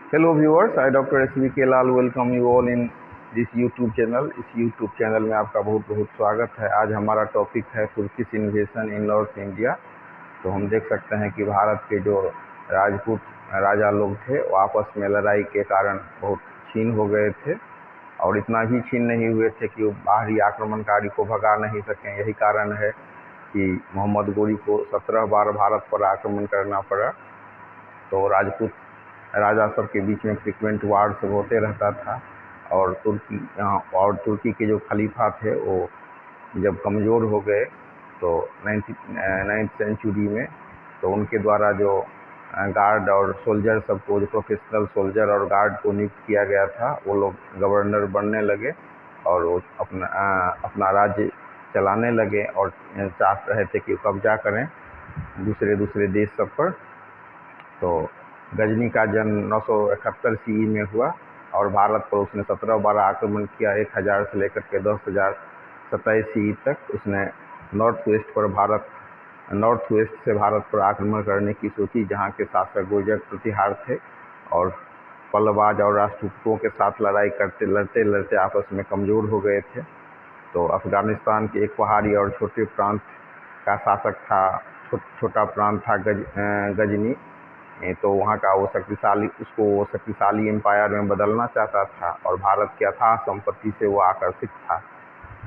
Hello viewers, I Dr. S.V.K. Lal welcome you all in this YouTube channel। इस YouTube channel में आपका बहुत बहुत स्वागत है। आज हमारा टॉपिक है तुर्किश इन्वेशन इन नॉर्थ इंडिया। तो हम देख सकते हैं कि भारत के जो राजपूत राजा लोग थे वो आपस में लड़ाई के कारण बहुत छीन हो गए थे, और इतना भी छीन नहीं हुए थे कि वो बाहरी आक्रमणकारी को भगा नहीं सकें। यही कारण है कि मोहम्मद गोरी को 17 बार भारत पर आक्रमण करना पड़ा। तो राजपूत राजा सब के बीच में फ्रिक्वेंट वार सब होते रहता था, और तुर्की के जो खलीफा थे वो जब कमज़ोर हो गए तो 9th सेंचुरी में, तो उनके द्वारा जो गार्ड और सोल्जर सबको, जो प्रोफेशनल सोल्जर और गार्ड को नियुक्त किया गया था, वो लोग गवर्नर बनने लगे और वो अपना राज्य चलाने लगे और चाह रहे थे कि कब्जा करें दूसरे देश सब पर। तो गजनी का जन्म 971 CE में हुआ और भारत पर उसने 17 बार आक्रमण किया। 1000 से लेकर के 10,027 CE तक उसने नॉर्थ वेस्ट से भारत पर आक्रमण करने की सोची, जहां के शासक गुर्जर प्रतिहार थे और पल्लवाज और राष्ट्रकूटों के साथ लड़ाई लड़ते लड़ते आपस में कमज़ोर हो गए थे। तो अफ़गानिस्तान के एक पहाड़ी और छोटे प्रांत का शासक था, छोटा प्रांत था गजनी। तो वहाँ का वो शक्तिशाली एम्पायर में बदलना चाहता था और भारत की अथाह संपत्ति से वो आकर्षित था।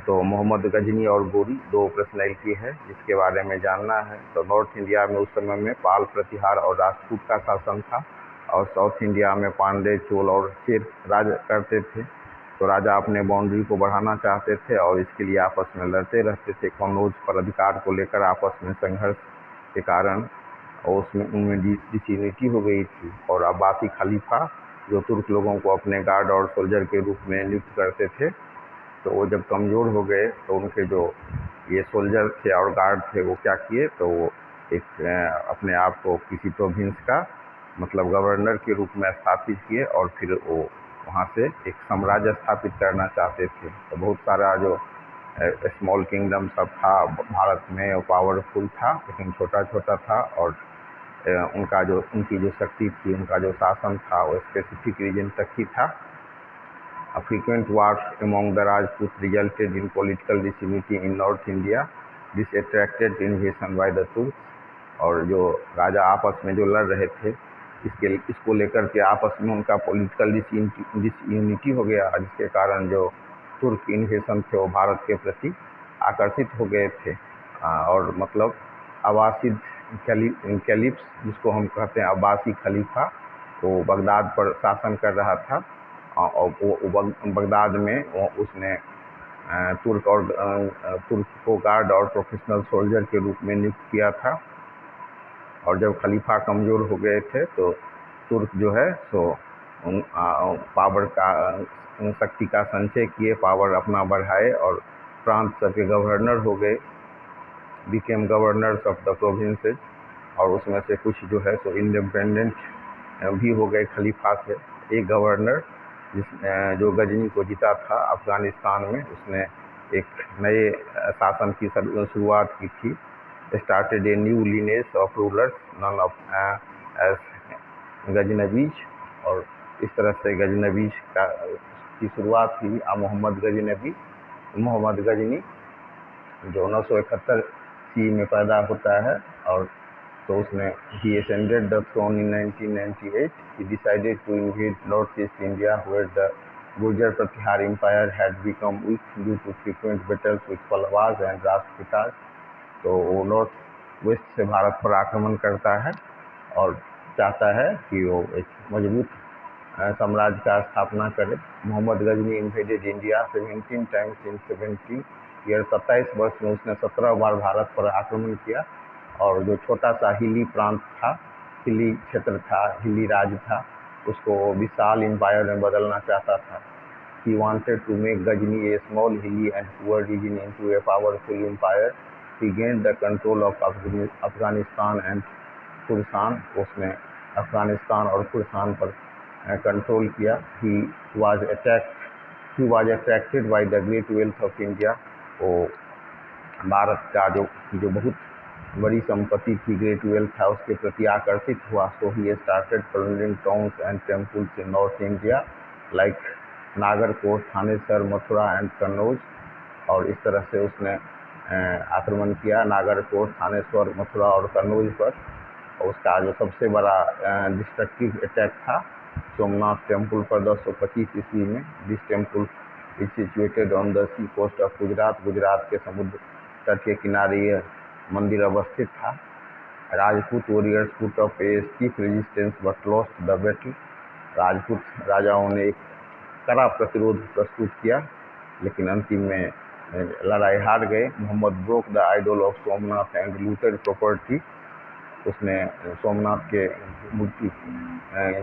तो मोहम्मद गजनी और गोरी दो पर्सनैलिटी है जिसके बारे में जानना है। तो नॉर्थ इंडिया में उस समय में पाल प्रतिहार और राजपूत का शासन था, और साउथ इंडिया में पांडे, चोल और चेर राज करते थे। तो राजा अपने बाउंड्री को बढ़ाना चाहते थे और इसके लिए आपस में लड़ते रहते थे। कन्नौज पर अधिकार को लेकर आपस में संघर्ष के कारण और उनमें डिसयूनिटी हो गई थी, और अब्बासी खलीफा जो तुर्क लोगों को अपने गार्ड और सोल्जर के रूप में नियुक्त करते थे, तो वो जब कमज़ोर हो गए तो उनके जो ये सोल्जर थे और गार्ड थे वो क्या किए, तो वो एक अपने आप को किसी प्रोविंस का मतलब गवर्नर के रूप में स्थापित किए और फिर वो वहाँ से एक साम्राज्य स्थापित करना चाहते थे। तो बहुत सारा जो स्मॉल किंगडम सब था भारत में, वो पावरफुल था लेकिन छोटा छोटा था, और उनकी जो शक्ति थी, उनका जो शासन था वो स्पेसिफिक रीजन तक ही था। Frequent wars among the Rajputs resulted in political disunity in North India. This attracted invasion by the Turks। और जो राजा आपस में जो लड़ रहे थे इसको लेकर के आपस में उनका पॉलिटिकल डिसयूनिटी हो गया, जिसके कारण जो तुर्क इन्वेशन थे वो भारत के प्रति आकर्षित हो गए थे। और मतलब अब्बासिद कैलिप्स, जिसको हम कहते हैं अब्बासी खलीफा, वो बगदाद पर शासन कर रहा था, और वो बगदाद में उसने तुर्क को गार्ड और प्रोफेशनल सोल्जर के रूप में नियुक्त किया था। और जब खलीफा कमज़ोर हो गए थे तो तुर्क जो है सो पावर का शक्ति का संचय किए, पावर अपना बढ़ाए और प्रांत सब के गवर्नर हो गए, became governors of the provinces. और उसमें से कुछ जो है सो इंडिपेंडेंट भी हो गए खलीफा से। एक गवर्नर जो गजनी को जीता था अफ़गानिस्तान में, उसने एक नए शासन की शुरुआत की थी। Started a new lineage of rulers known of as Ghaznavids, और इस तरह से गजनवीज की शुरुआत हुई। मोहम्मद गजनी जो 971 CE में पैदा होता है, और तो उसने he ascended the throne in 1998. He decided to invade northeast India where the Gurjar Pratihar Empire had become weak due to frequent battles with Pallavas and Rashtrakutas। तो वो नॉर्थ वेस्ट से भारत पर आक्रमण करता है और चाहता है कि वो एक मजबूत साम्राज्य का स्थापना करे। Mohammad Ghazni invaded India 17 times in 70 year. 27 वर्ष में उसने 17 बार भारत पर आक्रमण किया, और जो छोटा सा हिली प्रांत था, हिली क्षेत्र था, हिली राज्य था, उसको विशाल एम्पायर में बदलना चाहता था। He wanted to make Ghazni a small, hilly and poor region into a powerful empire। He gained the control of Afghanistan and Khorasan. उसने अफगानिस्तान और खुरासान पर कंट्रोल किया। He was attracted by the great wealth of India। वो भारत का जो बहुत बड़ी संपत्ति थी, ग्रेट वेल्थ था, उसके प्रति आकर्षित हुआ। So he started founding towns and temples in north India like Nagarkot, Thanesar, Mathura and Kannauj. और इस तरह से उसने आक्रमण किया नागरकोट, थानेश्वर, मथुरा और कन्नौज पर। और उसका जो सबसे बड़ा डिस्ट्रक्टिव अटैक था सोमनाथ टेम्पल पर 1025 ईस्वी में। This temple is situated on the sea coast of Gujarat. Gujarat के समुद्र तट के किनारे यह मंदिर अवस्थित था। Rajput warriors put up a stiff resistance but lost the battle. Rajput राजाओं ने एक कड़ा प्रतिरोध प्रस्तुत किया, लेकिन अंतिम में लड़ाई हार गए। Mohammad broke the idol of Somnath and looted property. उसने सोमनाथ के मूर्ति,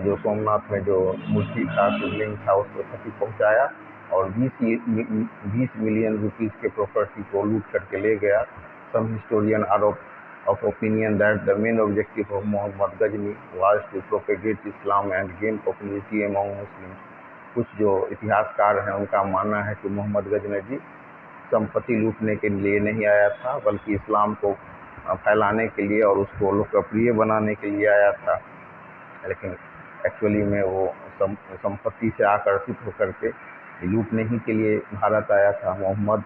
जो सोमनाथ में जो मूर्ति था, शिवलिंग था, उसको क्षति पहुंचाया और 20 मिलियन रुपीज़ के प्रॉपर्टी को लूट करके ले गया। Some historian are of opinion that the main objective of Muhammad Ghazni was to propagate Islam and gain popularity among Muslims। कुछ जो इतिहासकार हैं उनका मानना है कि मोहम्मद गजनवी संपत्ति लूटने के लिए नहीं आया था, बल्कि इस्लाम को फैलाने के लिए और उसको लोकप्रिय बनाने के लिए आया था। लेकिन एक्चुअली में वो संपत्ति से आकर्षित होकर के लूटने ही के लिए भारत आया था। Mahmood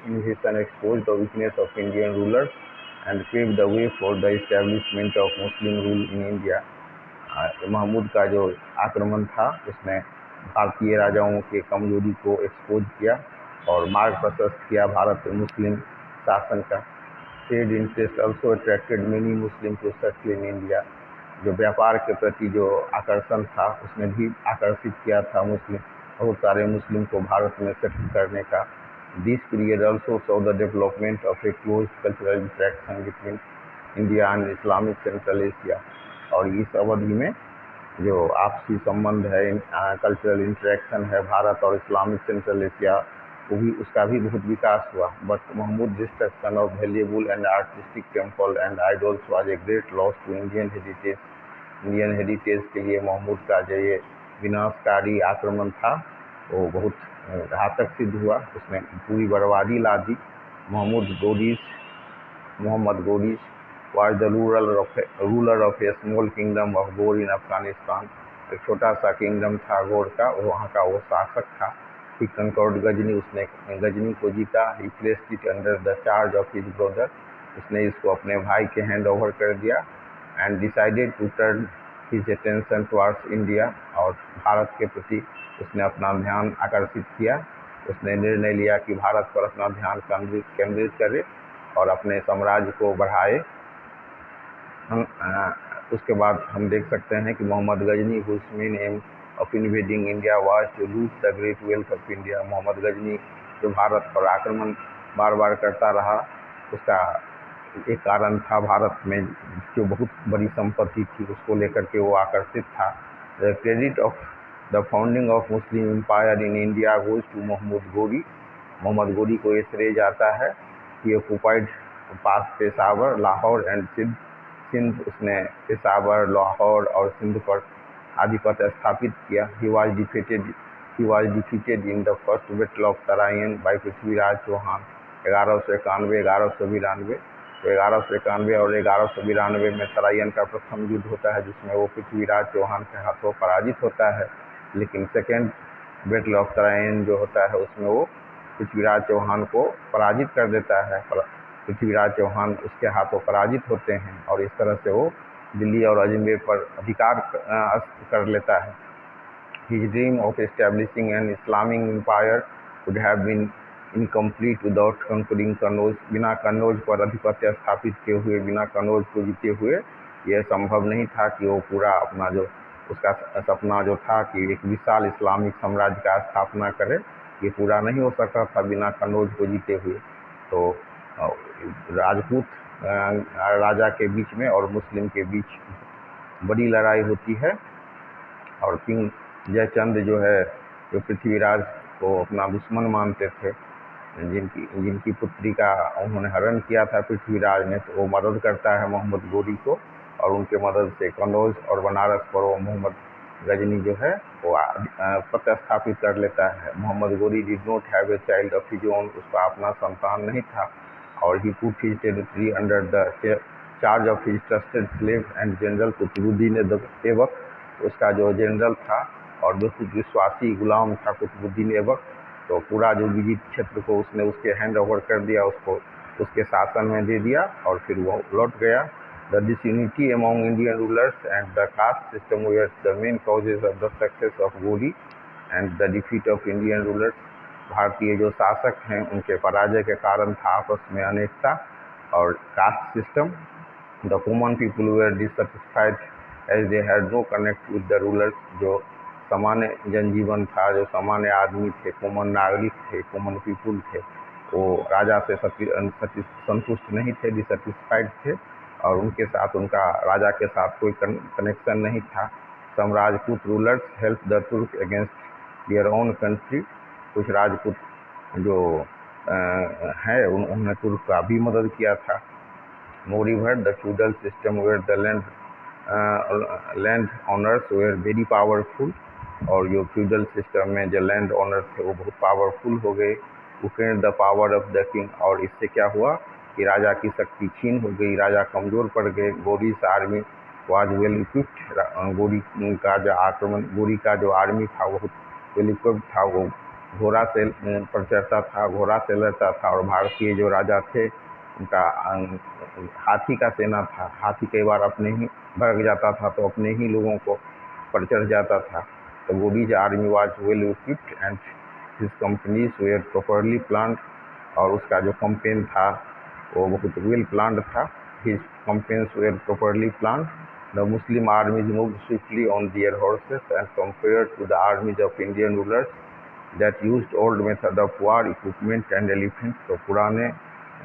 invasion exposed the weakness of Indian rulers and paved the way for the establishment of Muslim rule in India। Mahmood का जो आक्रमण था उसने भारतीय राजाओं के कमजोरी को एक्सपोज किया और मार्ग प्रशस्त किया भारत में मुस्लिम शासन का। Trade interest also attracted many Muslim to settle in India. जो व्यापार के प्रति जो आकर्षण था उसने भी आकर्षित किया था बहुत सारे मुस्लिम को भारत में सेटल करने का। This period also saw the development of a close cultural interaction between India and Islamic Central Asia। और इस अवधि में जो आपसी संबंध है, कल्चरल इंटरेक्शन है भारत और इस्लामिक सेंट्रल एशिया, उसका भी बहुत विकास हुआ। But Mahmud destruction of valuable and artistic temple and idols was a great loss to Indian heritage. Indian heritage के लिए महमूद का जो ये विनाशकारी आक्रमण था वो बहुत घातक सिद्ध हुआ। उसने पूरी बर्बादी ला दी। Mohammad Ghori's was the ruler of a small kingdom of Ghor in Afghanistan. एक छोटा सा किंगडम था गोर का, वहाँ का वो शासक था। ही कंकर्ड गजनी, उसने गजनी को जीता। ही placed it under the charge of his brother. उसने इसको अपने भाई के हैंड ओवर कर दिया। And decided to turn his attention towards India. और भारत के प्रति उसने अपना ध्यान आकर्षित किया। उसने निर्णय लिया कि भारत पर अपना ध्यान केंद्रित करे और अपने साम्राज्य को बढ़ाए। उसके बाद हम देख सकते हैं कि Mohammad Ghazni whose main aim of invading India was to loot the great wealth of India. Mohammad Ghazni जो भारत पर आक्रमण बार बार करता रहा, उसका एक कारण था भारत में जो बहुत बड़ी संपत्ति थी उसको लेकर के वो आकर्षित था। The credit of the founding of Muslim empire in India goes to Mohammad Ghori को ये श्रेय जाता है। ये occupied pass Peshawar, Lahore and Sindh. उसने पेशावर, लाहौर और सिंध पर आधिपत्य स्थापित किया। He was defeated in the first battle of Tarain by Prithviraj Chauhan 1191-1192। तो 1191 और 1192 में तराइन का प्रथम युद्ध होता है, जिसमें वो पृथ्वीराज चौहान के हाथों पराजित होता है। लेकिन सेकेंड बैटल ऑफ तराइन जो होता है उसमें वो पृथ्वीराज चौहान को पराजित कर देता है। पृथ्वीराज चौहान उसके हाथों पराजित होते हैं और इस तरह से वो दिल्ली और अजमेर पर अधिकार कर लेता है। His dream of establishing an Islamic empire would have been incomplete without conquering Kannauj. बिना कन्नौज पर अधिपत्य स्थापित किए हुए, बिना कन्नौज को जीते हुए यह संभव नहीं था कि वो पूरा अपना जो उसका सपना जो था कि एक विशाल इस्लामिक साम्राज्य का स्थापना करे, ये पूरा नहीं हो सकता था बिना कन्नौज को जीते हुए। तो राजपूत राजा के बीच में और मुस्लिम के बीच बड़ी लड़ाई होती है और किंग जयचंद जो है, जो पृथ्वीराज को अपना दुश्मन मानते थे, जिनकी पुत्री का उन्होंने हरण किया था पृथ्वीराज ने, तो वो मदद करता है मोहम्मद गोरी को और उनके मदद से कन्नौज और बनारस पर वो मोहम्मद गजनी जो है वो प्रतिस्थापित कर लेता है। Mohammad Ghori did not have a child of his own. उसका अपना संतान नहीं था। और he put his territory under the charge of his trusted slave and general Qutbuddin Aibak. उसका जो जनरल था और बहुत विश्वासी गुलाम था कुतुबुद्दीन ऐबक, तो पूरा जो विजित क्षेत्र को उसने उसके हैंड ओवर कर दिया, उसको उसके शासन में दे दिया और फिर वो लौट गया। The disunity among Indian rulers and the caste system where the main causes of the success of Ghori and the defeat of Indian rulers. भारतीय जो शासक हैं उनके पराजय के कारण था आपस में अनेकता और caste system. The common people were dissatisfied as they had no connect with the rulers. जो सामान्य जनजीवन था, जो सामान्य आदमी थे, कॉमन नागरिक थे, कॉमन पीपुल थे, वो राजा से संतुष्ट नहीं थे, डिससेटिस्फाइड थे और उनके साथ उनका राजा के साथ कोई कनेक्शन नहीं था। सम राजपूत रूलर्स हेल्प द तुर्क अगेंस्ट देयर ओन कंट्री। कुछ राजपूत जो है उन्होंने तुर्क का भी मदद किया था। Moreover the feudal system where the land owners were very powerful. और जो फ्यूडल सिस्टम में जो लैंड ऑनर थे वो बहुत पावरफुल हो गए। Weakened the power of the king. और इससे क्या हुआ कि राजा की शक्ति छीन हो गई, राजा कमज़ोर पड़ गए। गोरीस आर्मी वाज वेल इक्विप्ड। गोरी का जो आक्रमण, गोरी का जो आर्मी था वो बहुत वेल इक्विप्ड था। वो घोड़ा से पर चढ़ता था, घोड़ा से लड़ता था। और भारतीय जो राजा थे उनका हाथी का सेना था। हाथी कई बार अपने ही भाग जाता था तो अपने ही लोगों को पर चढ़ जाता था। तो Ghori's army was well equipped and his campaigns were properly planned. और उसका जो कंपेन था वो बहुत वेल प्लान्ड था। His campaigns were properly planned. The Muslim armies moved swiftly on their horses and compared to the armies of Indian rulers that used old method of war equipment and elephant. तो पुराने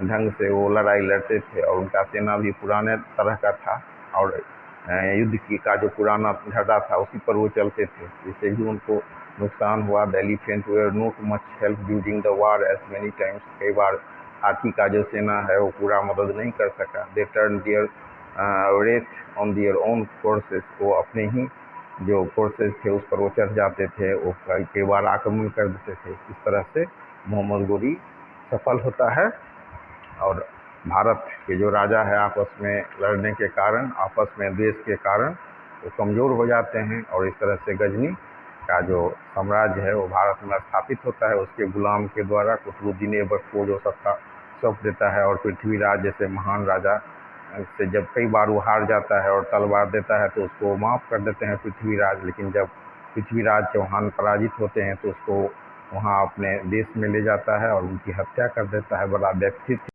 ढंग से वो लड़ाई लड़ते थे और उनका सेना भी पुराने तरह का था और युद्ध की का जो पुराना ढर्रा था उसी पर वो चलते थे, जिससे भी उनको नुकसान हुआ। The elephant were not much help during the war as many times. कई बार हाथी का जो सेना है वो पूरा मदद नहीं कर सका। They turn their Wraith on their own forces. वो अपने ही जो फोर्सेस थे उस पर वो चढ़ जाते थे, वो कई बार आक्रमण कर देते थे। इस तरह से मोहम्मद गोरी सफल होता है और भारत के जो राजा है आपस में लड़ने के कारण, आपस में देश के कारण वो कमज़ोर हो जाते हैं और इस तरह से गजनी का जो साम्राज्य है वो भारत में स्थापित होता है उसके गुलाम के द्वारा। कुतुबुद्दीन ऐबक को जो सत्ता सौंप देता है और पृथ्वीराज जैसे महान राजा से जब कई बार वो हार जाता है और तलवार देता है तो उसको माफ़ कर देते हैं पृथ्वीराज। लेकिन जब पृथ्वीराज चौहान पराजित होते हैं तो उसको वहाँ अपने देश में ले जाता है और उनकी हत्या कर देता है। बड़ा व्यक्तित्व